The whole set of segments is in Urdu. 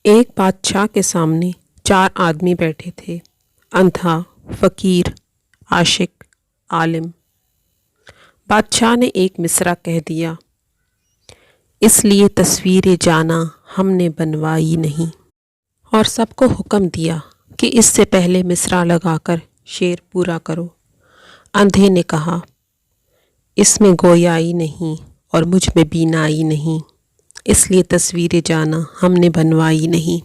ایک بادشاہ کے سامنے 4 آدمی بیٹھے تھے، اندھا، فقیر، عاشق، عالم۔ بادشاہ نے ایک مصرع کہہ دیا، اس لیے تصویر جانا ہم نے بنوائی نہیں، اور سب کو حکم دیا کہ اس سے پہلے مصرع لگا کر شعر پورا کرو۔ اندھے نے کہا، اس میں گویائی نہیں اور مجھ میں بینائی نہیں، اس لیے تصویر جانا ہم نے بنوائی نہیں۔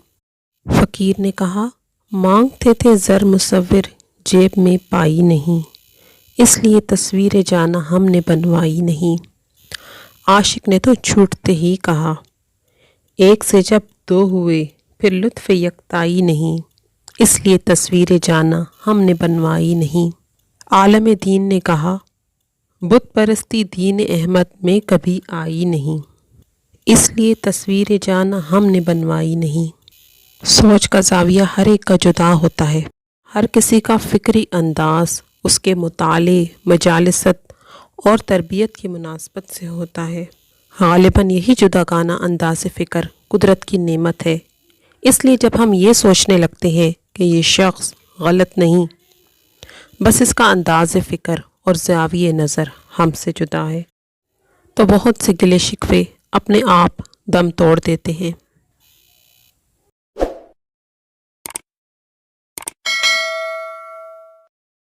فقیر نے کہا، مانگتے تھے زر مصور جیب میں پائی نہیں، اس لیے تصویر جانا ہم نے بنوائی نہیں۔ عاشق نے تو چھوٹتے ہی کہا، ایک سے جب 2 ہوئے پھر لطف یکتائی نہیں، اس لیے تصویر جانا ہم نے بنوائی نہیں۔ عالم دین نے کہا، بت پرستی دین احمد میں کبھی آئی نہیں، اس لیے تصویر جانا ہم نے بنوائی نہیں۔ سوچ کا زاویہ ہر ایک کا جدا ہوتا ہے، ہر کسی کا فکری انداز اس کے مطالعے، مجالست اور تربیت کی مناسبت سے ہوتا ہے۔ غالباً یہی جداگانہ انداز فکر قدرت کی نعمت ہے، اس لیے جب ہم یہ سوچنے لگتے ہیں کہ یہ شخص غلط نہیں، بس اس کا انداز فکر اور زاویہ نظر ہم سے جدا ہے، تو بہت سے گلے شکوے اپنے آپ دم توڑ دیتے ہیں۔